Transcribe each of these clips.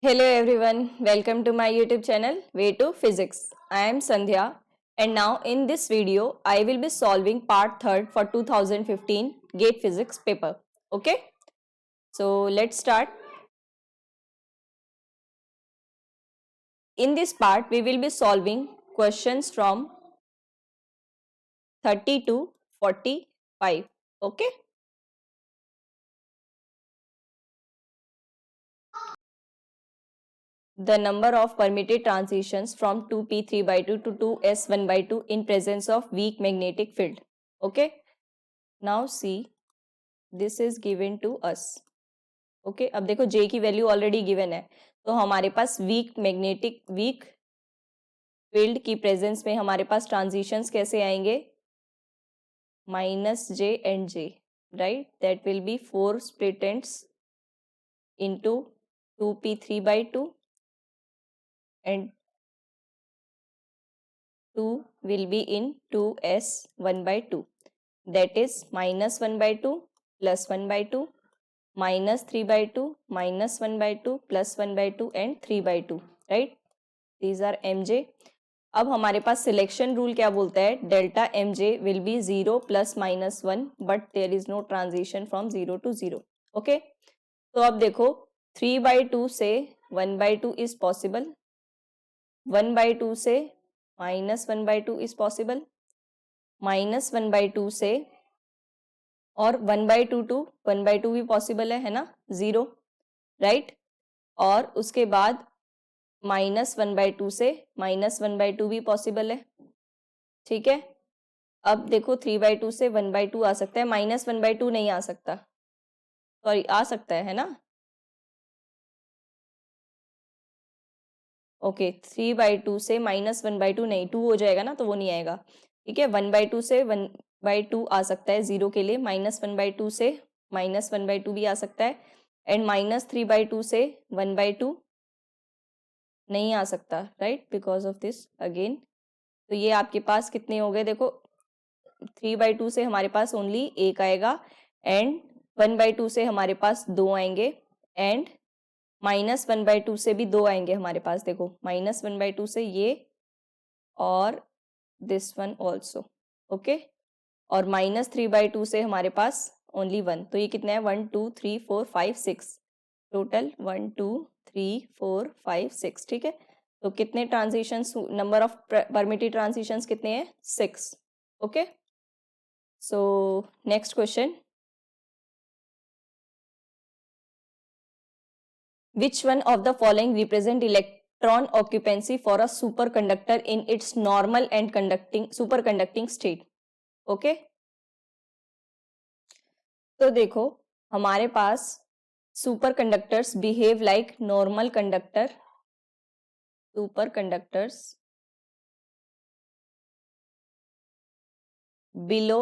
Hello everyone, welcome to my YouTube channel Way to Physics. I am Sandhya and now in this video I will be solving part 3rd for 2015 GATE Physics paper. Okay, so let's start. In this part we will be solving questions from 30 to 45. Okay. The number of permitted transitions from 2p3 by 2 to 2s1 by 2 in presence of weak magnetic field. Okay. Now see, this is given to us. Okay अब देखो जे की value already given है, तो हमारे पास weak field की presence में हमारे पास transitions कैसे आएंगे, minus J and J, right, that will B 4 split ends into 2p3 by 2 and 2 will be in 2s1 by 2, that is minus 1 by 2 plus 1 by 2 minus 3 by 2 minus 1 by 2 plus 1 by 2 and 3 by 2, right? These are mj. अब हमारे पास selection rule क्या बोलता है, delta m j will be 0 plus minus 1 but there is no transition from 0 to 0. Okay, तो अब देखो 3/2 से 1/2 is possible, 1/2 से -1/2 इज पॉसिबल, -1/2 से और 1/2 टू 1/2 भी पॉसिबल है ना, 0, राइट, और उसके बाद -1/2 से -1/2 भी पॉसिबल है. ठीक है, अब देखो 3/2 से 1/2 आ सकता है, -1/2 नहीं आ सकता, सॉरी आ सकता है ना. ओके, 3/2 से -1/2 नहीं, 2 हो जाएगा ना, तो वो नहीं आएगा. ठीक है, 1/2 से 1/2 आ सकता है 0 के लिए, -1/2 से -1/2 भी आ सकता है, एंड -3/2 से 1/2 नहीं आ सकता, right, because of this again. तो ये आपके पास कितने हो गए, देखो 3/2 से हमारे पास ओनली एक आएगा, एंड 1/2 से हमारे पास 2 आएंगे, एंड -1/2 से भी 2 आएंगे हमारे पास. देखो -1/2 से ये और दिस वन ऑल्सो. ओके, और -3/2 से हमारे पास ओनली 1. तो ये कितना है, 1 2 3 4 5 6, टोटल 1 2 3 4 5 6. ठीक है, तो कितने transitions, number of permitted transitions कितने हैं, 6. Okay, so next question, which one of the following represent electron occupancy for a superconductor in its normal and superconducting state. Okay, तो देखो हमारे पास superconductors behave like normal conductor, superconductors below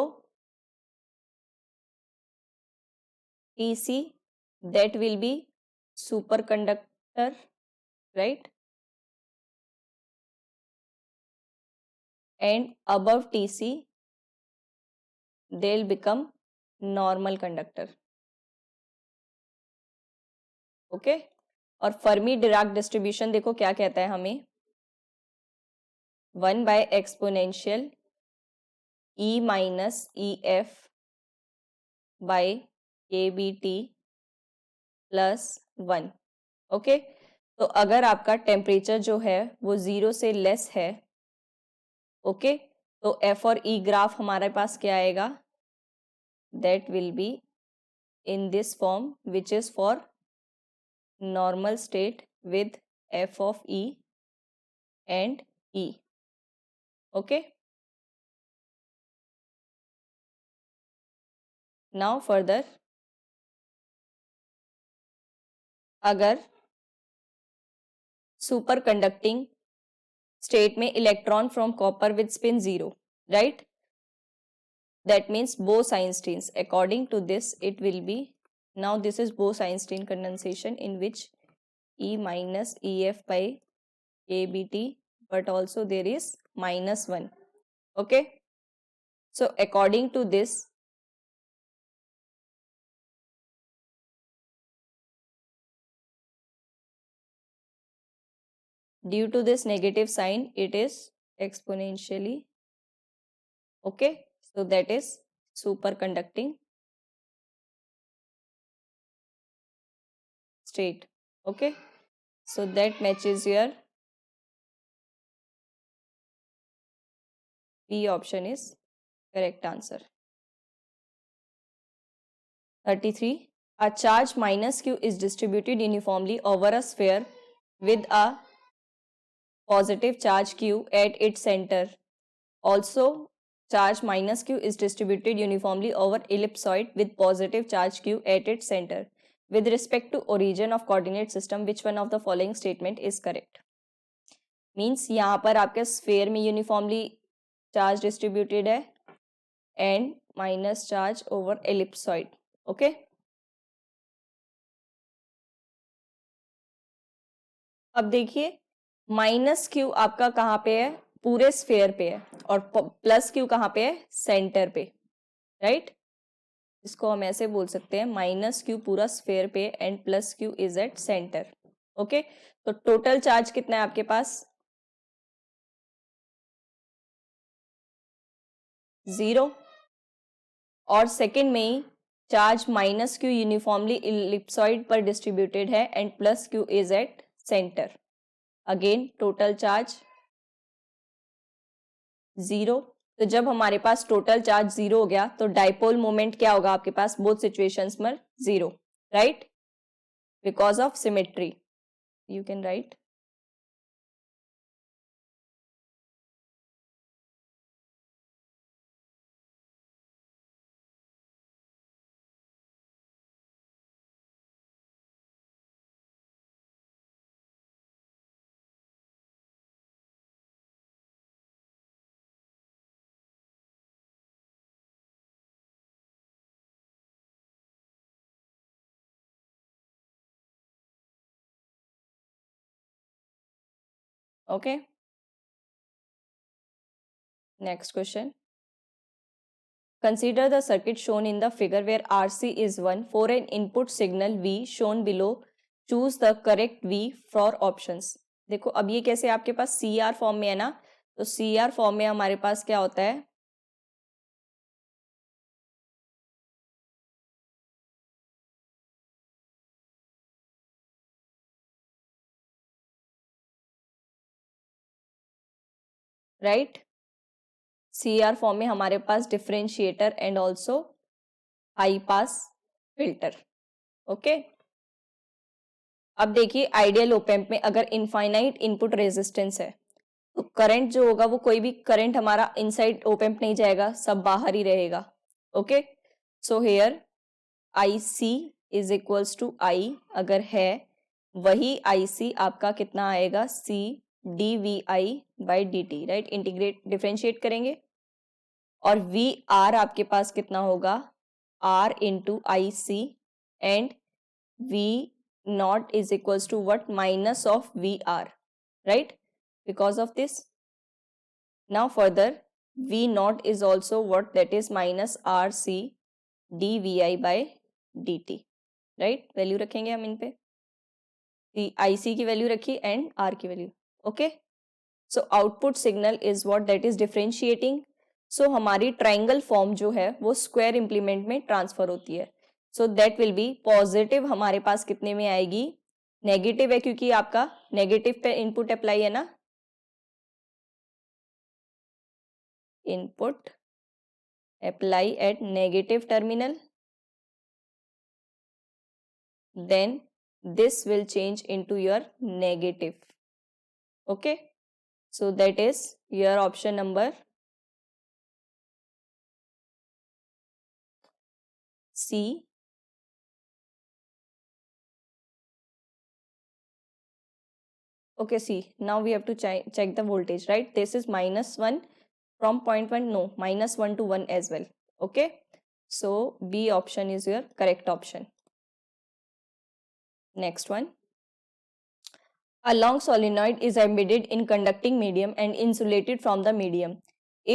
Tc, that will be superconductor, right, and above Tc they'll become normal conductor. Okay, और Fermi Dirac distribution देखो क्या कहता है हमें, 1 by exponential E minus EF by KBT plus 1. Okay, तो अगर आपका temperature जो है वो 0 से लेस है, ओके, तो F और E ग्राफ हमारे पास क्या आएगा, that will be in this form which is for normal state with F of E and E. Okay, now further, अगर सुपर कंडक्टिंग स्टेट में electron from copper with spin 0, right, that means Bose-Einstein. According to this it will be, now this is Bose-Einstein condensation in which E minus EF by KBT, but also there is -1. Okay, so according to this Due to this negative sign, it is exponentially. Okay, so that is superconducting state. Okay, so that matches your B option is correct answer. 33. A charge minus q is distributed uniformly over a sphere with a positive charge q at its center. Also, charge minus q is distributed uniformly over ellipsoid with positive charge q at its center. With respect to origin of coordinate system, which one of the following statement is correct? Means यहाँ पर आपके sphere में uniformly charge distributed है and minus charge over ellipsoid. Okay? अब देखिए minus Q आपका कहाँ पे है? पूरे स्फेयर पे है और प्लस क्यू कहाँ पे है? सेंटर पे, राइट? इसको हम ऐसे बोल सकते हैं माइनस क्यू पूरा स्फेयर पे and plus Q is at centre. Okay, तो टोटल चार्ज कितना है आपके पास? 0. और सेकंड में ही charge minus Q uniformly ellipsoid पर डिस्ट्रीब्यूटेड है and plus Q is at centre. Again total charge 0. तो जब हमारे पास टोटल चार्ज 0 हो गया तो डाइपोल मोमेंट क्या होगा आपके पास बोथ सिचुएशंस में? 0, right? Because of symmetry. You can write. Okay. Next question. Consider the circuit shown in the figure where RC is 1 for an input signal V shown below. Choose the correct V for options. देखो अब ये कैसे आपके पास CR form में है ना, तो CR form में हमारे पास क्या होता है? राइट? CR फॉर्म में हमारे पास differentiator and also high pass filter. Okay, अब देखिए आइडियल ओपेम्प में अगर इनफाइनाइट इनपुट रेजिस्टेंस है तो करंट जो होगा वो कोई भी करंट हमारा इनसाइड ओपेम्प नहीं जाएगा, सब बाहर ही रहेगा. Okay, so here IC is equals to I अगर है वही IC आपका कितना आएगा? C dVi/dt, right? Integrate differentiate करेंगे और VR आपके पास कितना होगा? R into IC and V naught is equals to what? Minus of VR, right? Because of this. Now further V naught is also what? That is minus RC dVi/dt, right? Value रखेंगे हम इन पे, IC की value रखी and R की value. Okay, so output signal is what? That is differentiating. So हमारी triangle form जो है वो स्क्वायर इंप्लीमेंट में ट्रांसफर होती है. So that will B positive हमारे पास कितने में आएगी? नेगेटिव है क्योंकि आपका नेगेटिव पे इनपुट अप्लाई है ना. Input apply at negative terminal, then this will change into your negative. Okay, so that is your option number C. Okay, see, now we have to check the voltage, right? This is -1 from 0.1, no, -1 to 1 as well. Okay, so B option is your correct option. Next one. A long solenoid is embedded in conducting medium and insulated from the medium.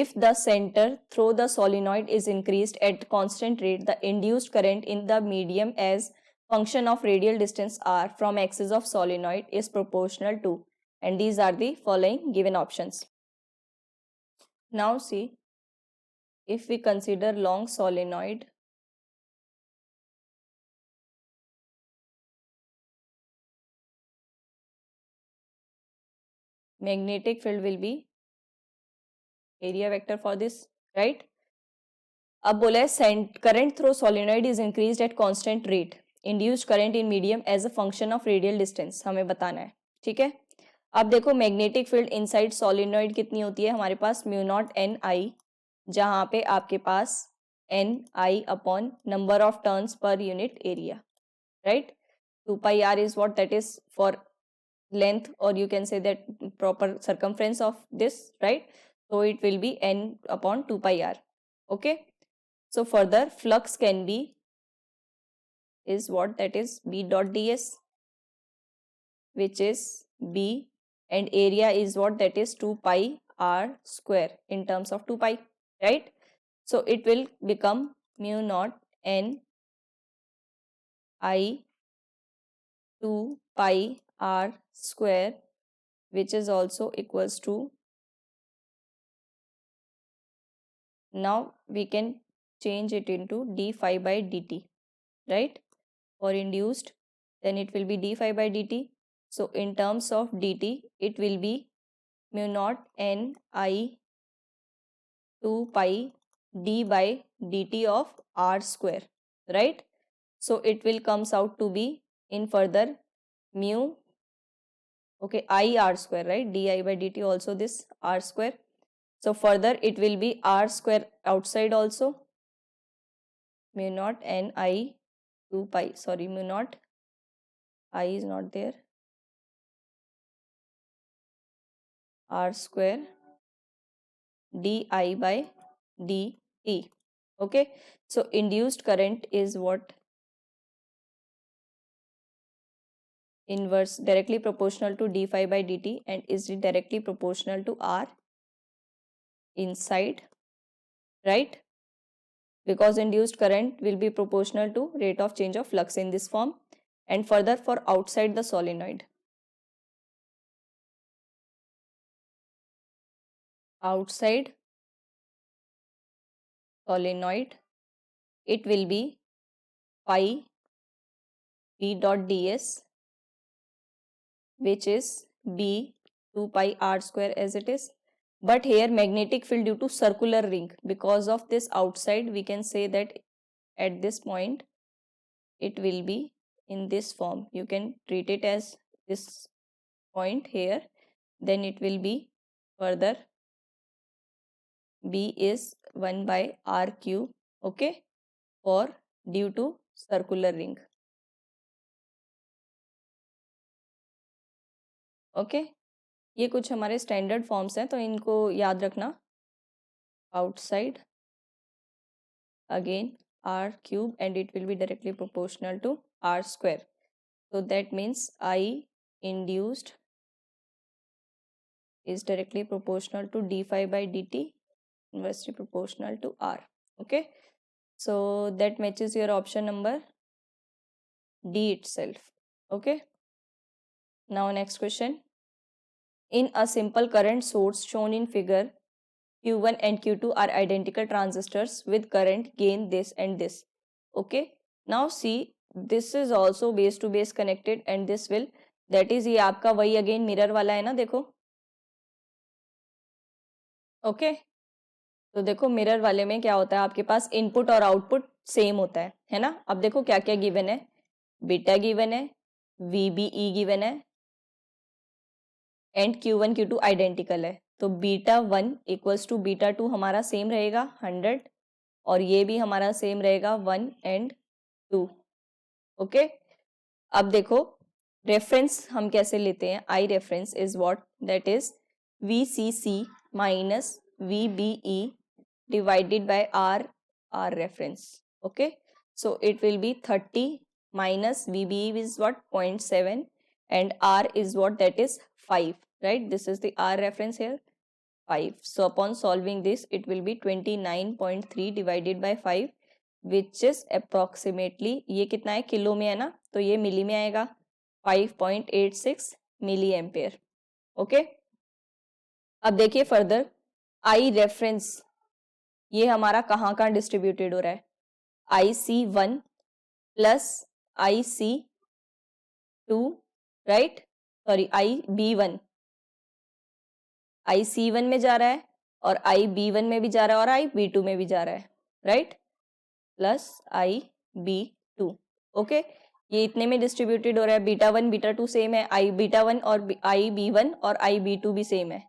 If the center through the solenoid is increased at constant rate, the induced current in the medium as function of radial distance r from axis of solenoid is proportional to. and these are the following given options. Now see, if we consider long solenoid, magnetic field will be area vector for this, right? अब बोला है current through solenoid is increased at constant rate, induced current in medium as a function of radial distance, हमें बताना है, ठीक है। अब देखो मैग्नेटिक फील्ड इनसाइड सोलिनॉइड कितनी होती है हमारे पास, म्यू नॉट एन आई, जहाँ पे आपके पास N I upon number of turns per unit area, right. 2πr is what, that is for length, or you can say that proper circumference of this, right? So it will be n upon 2πr. Okay, so further flux can be is what, that is b dot ds, which is b, and area is what, that is 2πr square in terms of 2π, right? So it will become mu naught n I 2π r square, which is also equals to, now we can change it into d phi by dt, right? For induced, then it will be d phi by dt. So in terms of dt, it will be mu naught n I 2π d by dt of r square, right? So it will comes out to be in further mu, okay, I r square, right? Di by dt also this r square. So further it will be r square outside also, mu naught n I 2π, sorry, mu naught I is not there, r square di by dt. Okay, so induced current is what, inverse directly proportional to d phi by dt, and is directly proportional to r inside, right? Because induced current will be proportional to rate of change of flux in this form. And further for outside the solenoid, outside solenoid, it will be phi b dot ds, which is b 2π r square as it is. But here magnetic field due to circular ring, because of this outside, we can say that at this point it will be in this form. You can treat it as this point here, then it will be further b is 1 by r cube, okay, for due to circular ring. Okay, ये कुछ हमारे standard forms हैं, तो इनको याद रखना। Outside again r cube, and it will be directly proportional to r square. So that means I induced is directly proportional to d phi by dt, inversely proportional to r. Okay, so that matches your option number D itself. Okay, now next question. In a simple current source shown in figure, Q1 and Q2 are identical transistors with current gain this and this. Okay, now see, this is also base to base connected, and this will, that is, ये आपका वही again mirror वाला है ना, देखो। Okay, तो देखो mirror वाले में क्या होता है, आपके पास इनपुट और आउटपुट सेम होता है ना। अब देखो क्या क्या गिवन है, बीटा गिवन है, VBE गिवन है, एंड Q1 Q2 आइडेंटिकल है। तो बीटा 1 इक्वल्स टू बीटा 2 हमारा सेम रहेगा 100, और ये भी हमारा सेम रहेगा 1 एंड 2। ओके, अब देखो रेफरेंस हम कैसे लेते हैं, आई reference is what, that is VCC minus VBE divided by R reference. Okay, so it will B 30 minus VBE is what, 0.7, and R is what, that is 5, right? This is the R reference here, 5. So upon solving this, it will be 29.3 divided by 5, which is approximately, ये कितना है, kilo में है ना, तो ये मिली में आएगा, 5.86 मिली एम्पेयर। ओके, अब देखिए फर्दर, आई रेफरेंस ये हमारा कहाँ कहाँ डिस्ट्रीब्यूटेड हो रहा है, IC1 plus IC2, right, sorry IC1 में जा रहा है और IB1 में भी जा रहा है और IB2 में भी जा रहा है, राइट, प्लस IB2। ओके, ये इतने में डिस्ट्रीब्यूटेड हो रहा है, बीटा 1 बीटा 2 सेम है, बीटा 1 और IB1 और IB2 भी सेम है,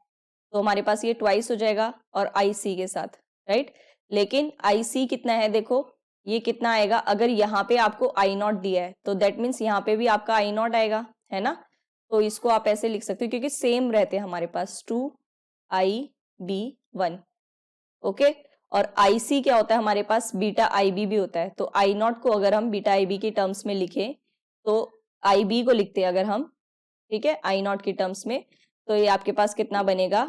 तो हमारे पास ये ट्वाइस हो जाएगा और IC के साथ, राइट। लेकिन IC कितना है, देखो ये कितना आएगा, अगर यहाँ पे आपको I0 दिया है तो दैट मीन्स यहाँ पे भी आपका I0 आएगा, है ना, तो इसको आप ऐसे लिख सकते हो क्योंकि सेम रहते हैं हमारे पास 2IB1। ओके, और IC क्या होता है हमारे पास, बीटा IB भी होता है, तो I0 को अगर हम बीटा IB के टर्म्स में लिखें तो IB को लिखते हैं अगर हम, ठीक है, I0 के टर्म्स में, तो ये आपके पास कितना बनेगा,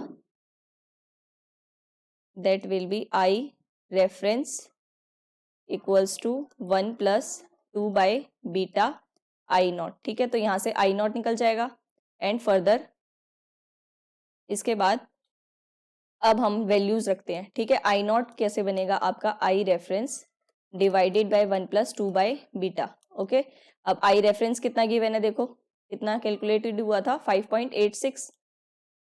that will be I reference equals to 1 plus 2 by beta I0, ठीक है, तो यहाँ से I0 निकल जाएगा। एंड फर्दर इसके बाद अब हम वैल्यूज रखते हैं, ठीक है, I0 कैसे बनेगा आपका, I reference divided by 1 plus 2 by beta. Okay, अब I रेफरेंस कितना गिवन है, देखो कितना कैलकुलेटेड हुआ था, 5.86,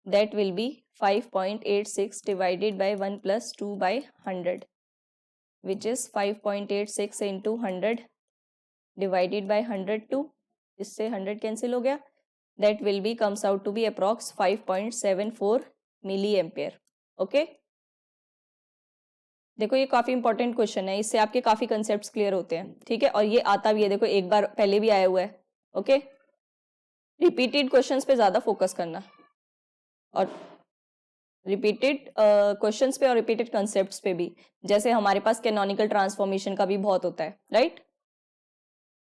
that will be 5.86 divided by 1 plus 2 by 100, which is 5.86 into 100 divided by 102, इससे 100 कैंसिल हो गया, that will be comes out to be approx 5.74 milli ampere. Okay, देखो ये काफी इंपॉर्टेंट क्वेश्चन है, इससे आपके काफी कंसेप्ट्स क्लियर होते हैं, ठीक है, और ये आता भी है, देखो एक बार पहले भी आया हुआ है। ओके, रिपीटेड क्वेश्चंस पे ज्यादा फोकस करना और रिपीटेड क्वेश्चंस पे और रिपीटेड कंसेप्ट्स पे भी, जैसे हमारे पास कैनोनिकल ट्रांसफॉर्मेशन का भी बहुत होता है, right.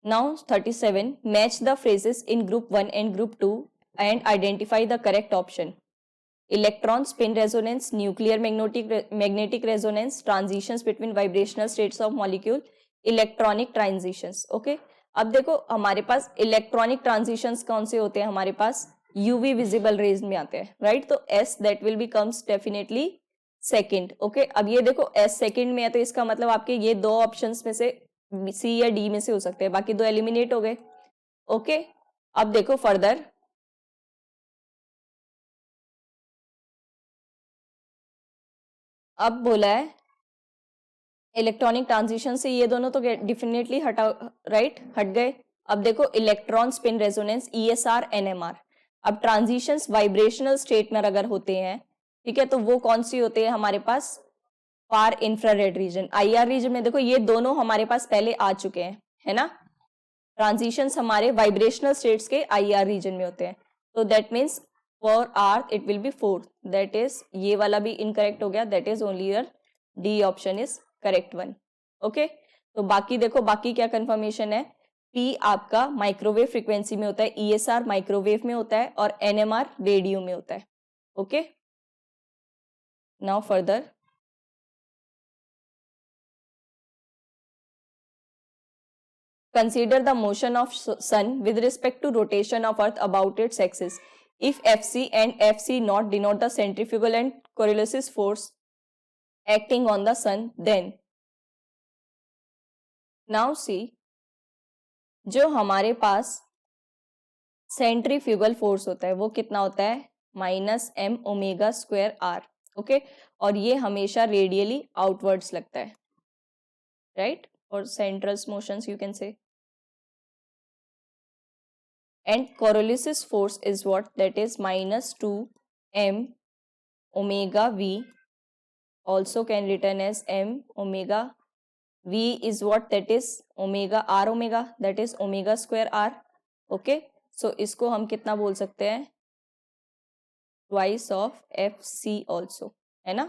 Now 37, match the phrases in group 1 and group 2 and identify the correct option. Electron spin resonance, nuclear magnetic resonance, transitions between vibrational states of molecule, electronic transitions. Okay, अब देखो हमारे पास electronic transitions कौन से होते हैं, हमारे पास UV visible raise में आते हैं, राइट, तो S that will B comes definitely second. Okay, अब ये देखो एस सेकंड में है, तो इसका मतलब आपके ये दो ऑप्शंस में से सी या डी में से हो सकते हैं, बाकी दो एलिमिनेट हो गए। ओके, अब देखो फर्दर, अब बोला है इलेक्ट्रॉनिक ट्रांजिशन से ये दोनों तो डेफिनेटली हटा, राइट, हट गए। अब देखो electron spin resonance, ESR NMR। अब ट्रांजिशंस वाइब्रेशनल स्टेट में अगर होते हैं, ठीक है, तो वो कौन सी होते हैं हमारे पास, फार इंफ्रारेड रीजन, IR रीजन में। देखो ये दोनों हमारे पास पहले आ चुके हैं, है ना, ट्रांजिशंस हमारे वाइब्रेशनल स्टेट्स के IR रीजन में होते हैं, तो that means for earth it will B 4, that is ये वाला भी इनकरेक्ट हो गया, that is only your D option is correct one. Okay, तो बाकी देखो बाकी क्या कंफर्मेशन है, P आपका माइक्रोवेव फ्रीक्वेंसी में होता है, ESR माइक्रोवेव में होता है और NMR रेडियो में होता है। Okay, now further, consider the motion of sun with respect to rotation of earth about its axis. If FC and FC not denote the centrifugal and Coriolis force acting on the sun, then now see, जो हमारे पास centrifugal force होता है वो कितना होता है, -m omega square r। Okay, और ये हमेशा रेडियली आउटवर्ड्स लगता है, राइट, और central motions you can say, and Coriolis force is what, that is -2m omega v, also can written as m omega v is what, that is omega r omega, that is omega square r। Okay, so इसको हम कितना बोल सकते हैं, twice of FC also, है ना,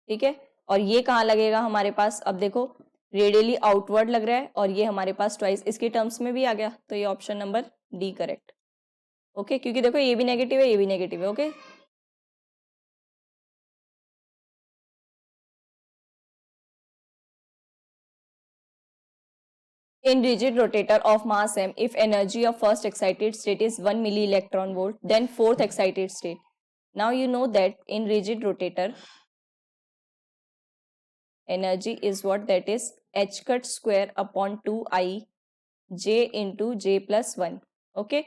ठीक है, और ये कहाँ लगेगा हमारे पास, अब देखो रेडियली आउटवर्ड लग रहा है और ये हमारे पास ट्वाइस इसके टर्म्स में भी आ गया, तो ये option number D correct. Okay, क्योंकि देखो ये भी नेगेटिव है, ये भी नेगेटिव है। Okay, In rigid rotator of mass m, if energy of first excited state is 1 milli electron volt, then fourth excited state. Now you know that in rigid rotator, energy is what? That is h cut square upon 2I j into j plus 1. Okay.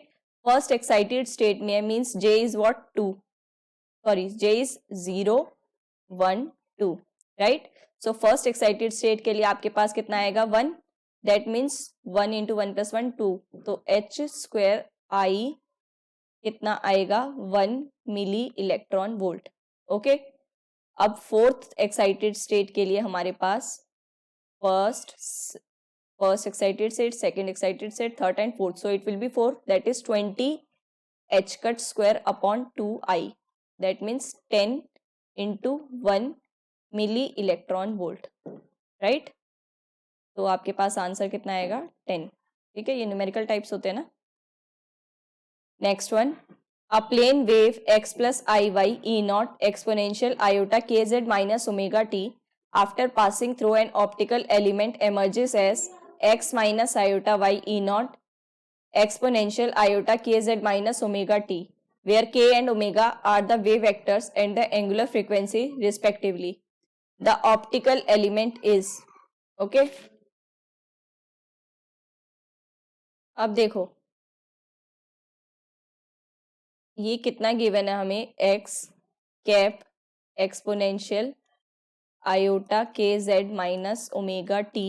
First excited state में means j is what? 2. Sorry, j is 0, 1, 2. Right? So first excited state के लिए आपके पास कितना आएगा? 1. That means 1 into 1 plus 1, 2. तो h square I कितना आएगा? 1 मिली इलेक्ट्रॉन वोल्ट. ओके. अब फोर्थ एक्साइटेड स्टेट के लिए हमारे पास first excited state, second excited state, third and fourth. So it will be 4. That is 20 h cut square upon 2I. That means 10 into 1 milli electron volt. Right? तो आपके पास answer कितना आएगा? 10. ठीक है, ये न्यूमेरिकल टाइप्स होते हैं ना. Next one, a plane wave x plus iy e naught exponential iota kz minus omega t after passing through an optical element emerges as x minus iota y e naught exponential iota kz minus omega t, where k and omega are the wave vectors and the angular frequency respectively. The optical element is okay. अब देखो ये कितना given है हमें? x cap exponential iota k z minus omega t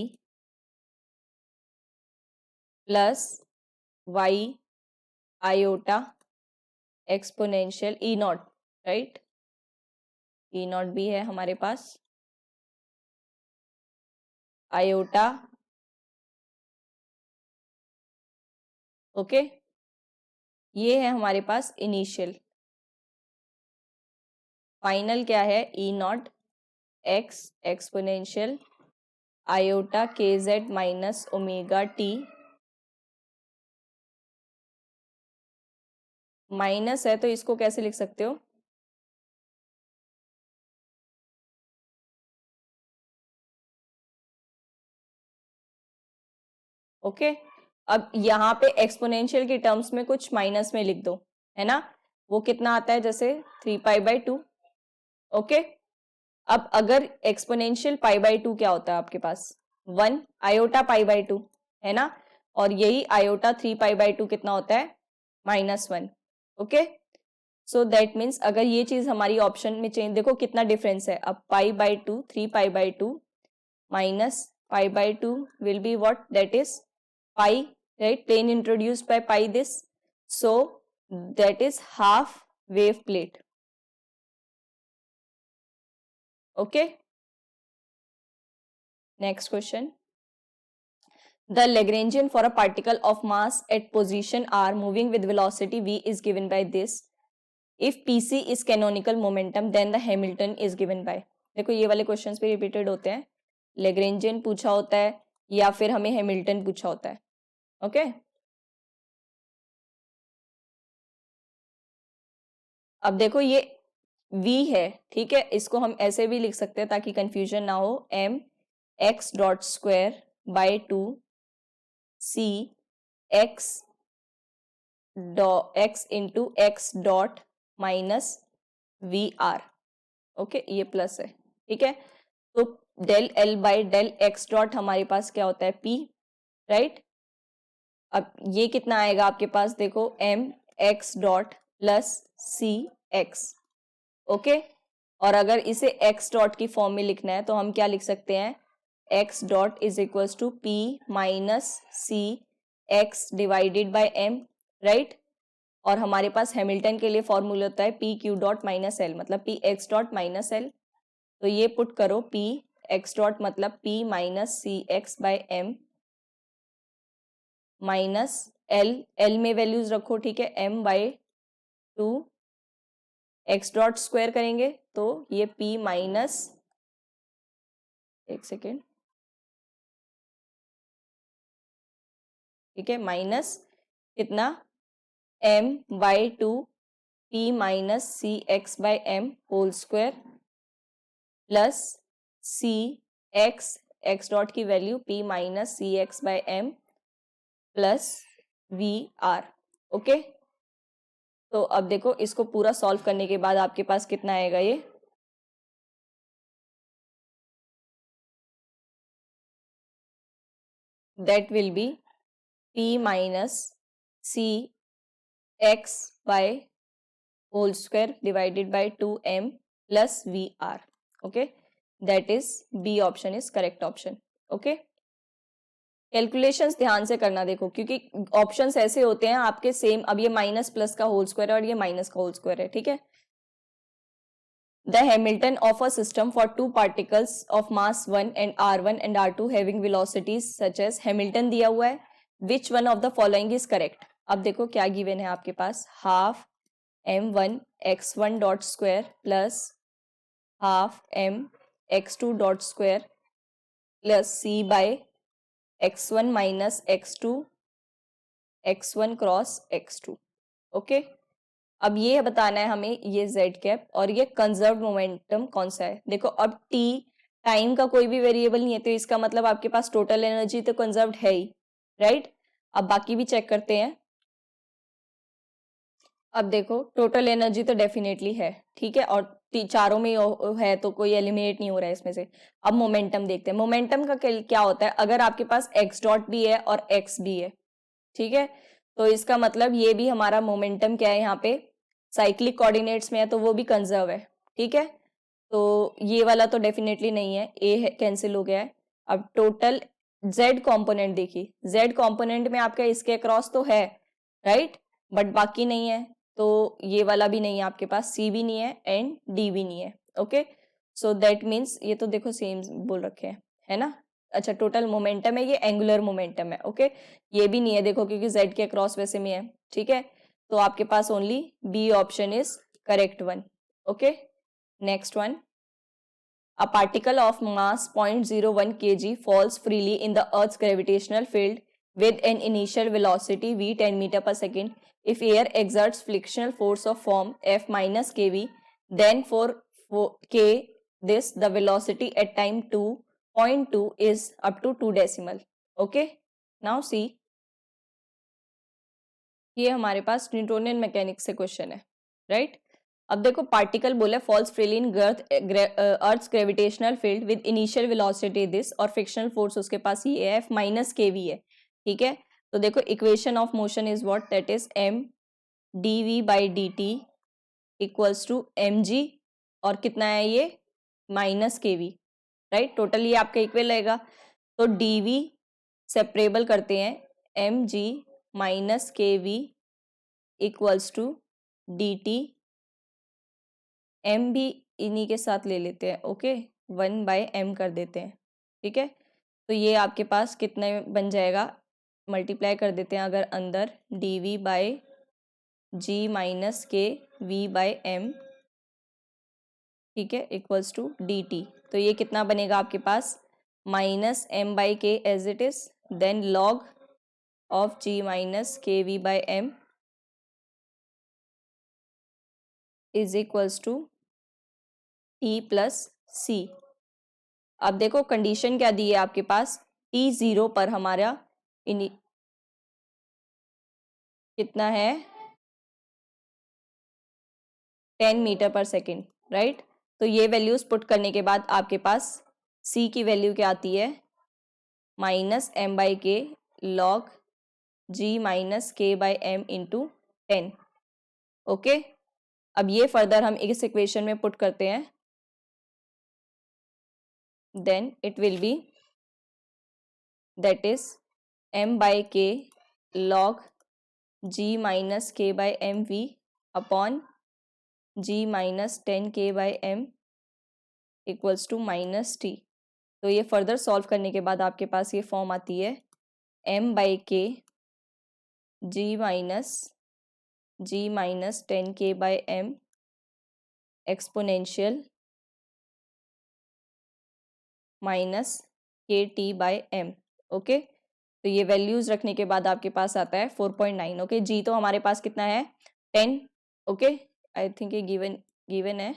plus y iota exponential e not. Right, e not भी है हमारे पास. Iota okay. ये है हमारे पास इनिशियल. फाइनल क्या है? ई not x exponential iota k z minus omega T. Minus है तो इसको कैसे लिख सकते हो? ओके. अब यहाँ पे एक्सपोनेंशियल की टर्म्स में कुछ माइनस में लिख दो, है ना. वो कितना आता है? जैसे 3π/2. ओके. अब अगर एक्सपोनेंशियल π/2 क्या होता है आपके पास? 1 आयोटा π/2, है ना. और यही आयोटा 3π/2 कितना होता है? -1. ओके. सो दैट मीन्स अगर ये चीज हमारी ऑप्शन में चेंज, देखो कितना डिफरेंस है. अब π/2 3π/2 minus π/2 will be what? That is pi, right? Plane introduced by pi this. So that is half wave plate. Okay. Next question. The Lagrangian for a particle of mass at position r moving with velocity v is given by this. If pc is canonical momentum, then the Hamilton is given by. देखो ये वाले questions भी repeated होते हैं. Lagrangian पूछा होता है या फिर हमें Hamilton पूछा होता है. ओके. अब देखो ये v है, ठीक है. इसको हम ऐसे भी लिख सकते हैं ताकि कंफ्यूजन ना हो. m x dot square by 2 c x into x dot minus v are. Okay, ये प्लस है, ठीक है. तो del l by del x dot हमारे पास क्या होता है? p. राइट. अब ये कितना आएगा आपके पास? देखो m x dot plus c x. Okay. और अगर इसे x डॉट की फॉर्म में लिखना है तो हम क्या लिख सकते हैं? x dot is equals to p minus C x divided by m. Right. और हमारे पास हैमिल्टन के लिए फॉर्मूला होता है p q dot minus L, मतलब p x dot minus L. तो ये पुट करो, p x डॉट मतलब p minus C x by m minus L में वैल्यूज रखो, ठीक है. m/2 x डॉट स्क्वायर करेंगे तो ये p माइनस, एक सेकेंड, ठीक है, माइनस कितना? m/2 p minus C x by m whole square plus C X dot की वैल्यू p minus C x by m plus we are. Okay, तो अब देखो इसको पूरा सॉल्व करने के बाद आपके पास कितना आएगा, ये that will be p minus C x by whole square divided by 2m plus we are. Okay, that is b option is correct option. Okay, calculations ध्यान से करना देखो, क्योंकि ऑप्शंस ऐसे होते हैं आपके सेम। अब ये माइनस प्लस का होल स्क्वायर है और ये माइनस का होल स्क्वायर है, ठीक है। The Hamilton of a system for two particles of mass 1 and r1 and r2 having velocities such as, Hamilton दिया हुआ है, which one of the following is correct. अब देखो क्या गिवन है आपके पास, half m1 x1 dot square plus half m x2 dot square plus c by x1 minus x2 x1 cross x2। Okay, अब ये बताना है हमें ये z कैप और ये कंजर्व मोमेंटम कौन सा है। देखो अब t टाइम का कोई भी वेरिएबल नहीं है, तो इसका मतलब आपके पास टोटल एनर्जी तो कंजर्व्ड है ही, राइट। अब बाकी भी चेक करते हैं। अब देखो टोटल एनर्जी तो डेफिनेटली है, ठीक है, और चारों में है तो कोई एलिमिनेट नहीं हो रहा है इसमें से। अब मोमेंटम देखते हैं, मोमेंटम का क्या होता है, अगर आपके पास x डॉट भी है और x भी है, ठीक है, तो इसका मतलब ये भी हमारा मोमेंटम क्या है, यहाँ पे साइक्लिक कोऑर्डिनेट्स में है तो वो भी कंजर्व है, ठीक है। तो ये वाला तो डेफिनेटली नहीं है, ए है, कैंसिल हो गया है। अब टोटल जेड कंपोनेंट देखिए, जेड कंपोनेंट में आपका इसके अक्रॉस तो है, राइट, बट बाकी नहीं है, तो ये वाला भी नहीं है आपके पास, सी भी नहीं है एंड डी भी नहीं है। ओके, सो दैट मीन्स ये तो देखो सेम बोल रखे हैं, है ना। अच्छा, टोटल मोमेंटम है, ये एंगुलर मोमेंटम है। ओके, ये भी नहीं है देखो, क्योंकि जेड के अक्रॉस वैसे में है, ठीक है। तो आपके पास only B option is correct one. Okay, next one, a particle of mass 0.01 kg falls freely in the Earth's gravitational field with an initial velocity v 10 meter per second. If air exerts frictional force of form F minus kv, then for k this the velocity at time 2.2 is up to 2 decimal. Okay, now see, ये हमारे पास Newtonian mechanics से question है, right. अब देखो particle बोला falls freely in earth gravitational field with initial velocity this, और frictional force उसके पास ये एफ माइनस के वी है, ठीक है। तो देखो equation of motion is what, that is m d v by d t equals to m g, और कितना है ये माइनस के वी, राइट। टोटल ये आपका इक्वल रहेगा, तो डी वी सेपरेबल करते हैं, एम जी माइनस के v equals to d t, m भी इन्हीं के साथ ले लेते हैं, ओके, 1/m कर देते हैं, ठीक है। तो ये आपके पास कितने बन जाएगा, मल्टीप्लाई कर देते हैं अगर अंदर, d v by g minus के वी बाई एम, ठीक है, इक्वल्स टू डी टी। तो ये कितना बनेगा आपके पास, minus M by K as it is, then log of G minus के we by M is equals to T plus C. अब देखो कंडीशन क्या दी है आपके पास, टी जीरो पर हमारा कितना है, 10 मीटर पर सेकेंड, राइट। तो ये वैल्यूज पुट करने के बाद आपके पास सी की वैल्यू क्या आती है, minus M by k log ji minus k by M into 10। Okay, अब ये फर्दर हम इस इक्वेशन में पुट करते हैं, then it will be that is m by k log g minus k by m v upon g minus 10k by m equals to minus t. तो ये further solve करने के बाद आपके पास ये फॉर्म आती है, m by k g minus 10k by m exponential minus k t by m. Okay, तो ये वैल्यूज रखने के बाद आपके पास आता है 4.9। ओके, जी तो हमारे पास कितना है 10, ओके, आई थिंक ये गिवन है,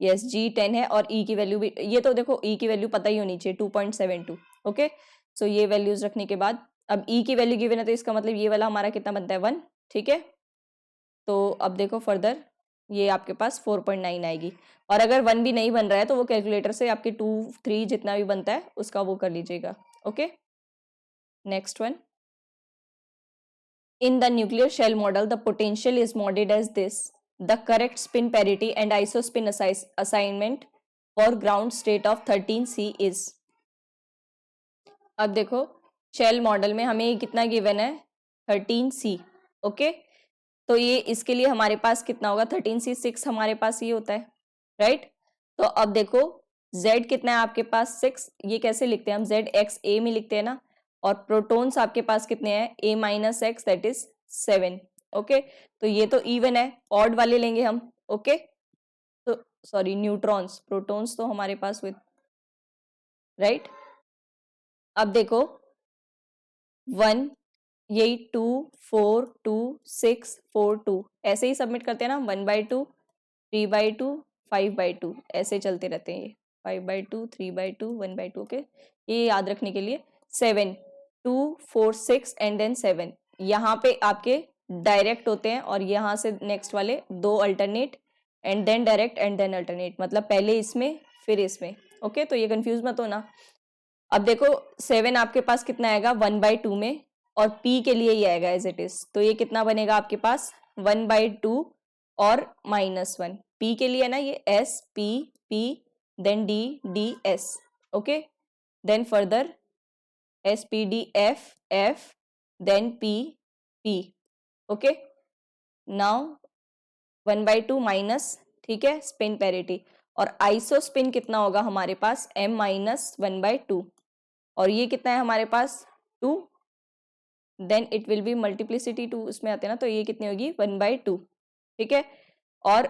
यस जी 10 है, और ई की वैल्यू भी, ये तो देखो ई की वैल्यू पता ही होनी चाहिए 2.72। ओके, सो ये वैल्यूज रखने के बाद अब ई की वैल्यू गिवन है तो इसका मतलब ये वाला हमारा कितना बनता है 1, ठीक है। तो अब देखो फर्दर ये आपके पास 4.9 आएगी, और अगर 1 भी नहीं बन रहा है तो वो कैलकुलेटर से आपके 2 3 जितना भी बनता है उसका वो कर लीजिएगा। Okay, next one, in the nuclear shell model the potential is modeled as this: the correct spin parity and isospin assignment for ground state of 13C is। अब देखो शेल मॉडल में हमें ये कितना गिवन है 13C, ओके। तो ये इसके लिए हमारे पास कितना होगा 13C 6 हमारे पास ये होता है, राइट। तो अब देखो Z कितना है आपके पास 6, ये कैसे लिखते हैं हम, Z x a में लिखते हैं ना, और प्रोटॉन्स आपके पास कितने हैं a minus x that is 7, okay. तो ये तो इवन है, ऑड वाले लेंगे हम, ओके। तो सॉरी न्यूट्रॉन्स, प्रोटॉन्स तो हमारे पास विद, राइट। अब देखो 1 यही 2 4 2 6 4 2 ऐसे ही सबमिट करते हैं ना, 1/2 3/2 5/2 ऐसे चलते रहते हैं, ये 5/2 3/2 1/2, ओके। ये याद रखने के लिए 7 2 4 6 एंड देन 7 यहाँ पे आपके डायरेक्ट होते हैं, और यहाँ से नेक्स्ट वाले 2 alternate and then direct and then alternate, मतलब पहले इसमें फिर इसमें, ओके। तो ये कंफ्यूज मत होना। अब देखो 7 आपके पास कितना आएगा 1/2 में, और p के लिए ये आएगा एज इट इज, तो ये कितना बनेगा आपके पास 1/2 और -1, p के लिए ना ये s p p then d d s, okay. Then further s p d f f then p p, okay. Now 1/2 minus, ठीक है, स्पिन पैरिटी, और आइसो स्पिन कितना होगा हमारे पास m माइनस 1/2, और ये कितना है हमारे पास 2, then it will be multiplicity 2 उसमें आते हैं ना, तो ये कितनी होगी 1/2, ठीक है। और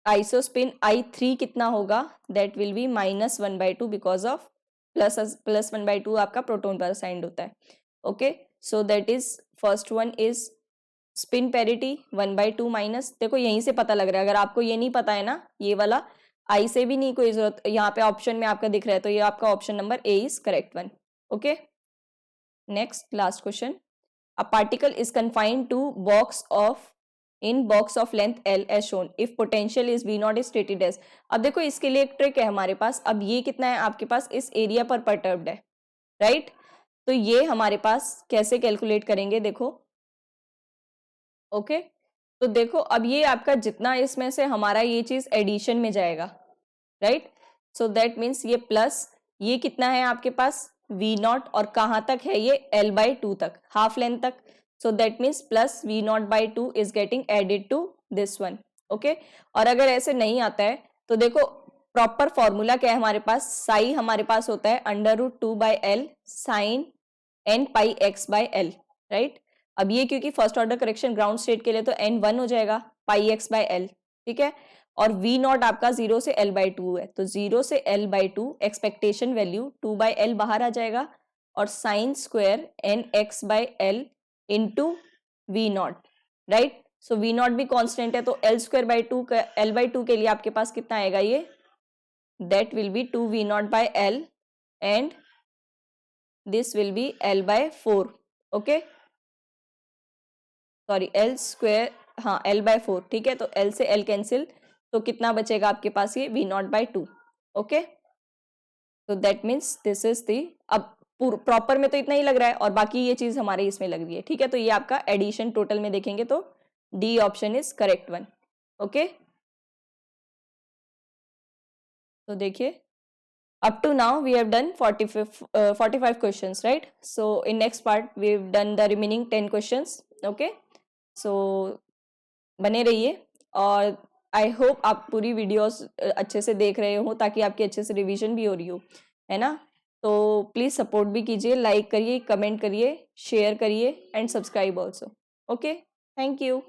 आइसोस्पिन I3 कितना होगा, that will B -1/2 because of plus 1/2 आपका प्रोटॉन पर असाइंड होता है, okay. So that is first one is spin parity 1/2 minus, देखो यहीं से पता लग रहा है, अगर आपको ये नहीं पता है ना, ये वाला आई से भी नहीं कोई जरूरत, यहाँ पे ऑप्शन में आपका दिख रहा है, तो ये आपका option number A is correct one, okay. Next last question, a particle is confined to box of in box of length L as shown if potential is V0 is stated as। अब देखो इसके लिए एक trick है हमारे पास, अब ये कितना है आपके पास इस एरिया पर परटर्ब्ड है, राइट। तो ये हमारे पास कैसे कैलकुलेट करेंगे, देखो, ओके। तो देखो अब ये आपका जितना इसमें से हमारा ये चीज एडिशन में जाएगा, राइट। सो दैट मीन्स ये प्लस ये कितना है आपके पास V0, और कहाँ तक है ये L/2 तक, हाफ लेंथ तक, so that means plus V0/2 is getting added to this one, okay। और अगर ऐसे नहीं आता है तो देखो प्रॉपर फॉर्मूला क्या है हमारे पास, साई हमारे पास होता है √2/L sin n pi x by L, right. अब ये क्योंकि first order correction ground state के लिए तो n 1 हो जाएगा पाई x by L, ठीक है। और V0 आपका 0 से L/2 है, तो 0 से L/2 एक्सपेक्टेशन वैल्यू 2/L बाहर आ जाएगा, और sine square nx/L into V0, right. So V0 भी कांस्टेंट है, तो L/2 L/2 के लिए आपके पास कितना आएगा ये, that will B 2V0/L and this will be L/4, okay, sorry L², हाँ L/4, ठीक है। तो L से L कैंसिल, तो कितना बचेगा आपके पास ये V0/2, ओके। तो that means this is the, अब प्रॉपर में तो इतना ही लग रहा है, और बाकी ये चीज हमारे इसमें लग रही है, ठीक है। तो ये आपका एडिशन टोटल में देखेंगे तो D option is correct one, okay. तो देखिए up to now we have done 45 questions, right? So in next part we've done the remaining 10 questions, okay। so बने रहिए, और आई होप आप पूरी वीडियोस अच्छे से देख रहे हो ताकि आपकी अच्छे से रिवीजन भी हो रही हो, है ना। तो प्लीज़ सपोर्ट भी कीजिए, लाइक करिए, कमेंट करिए, शेयर करिए and subscribe also, okay. Thank you.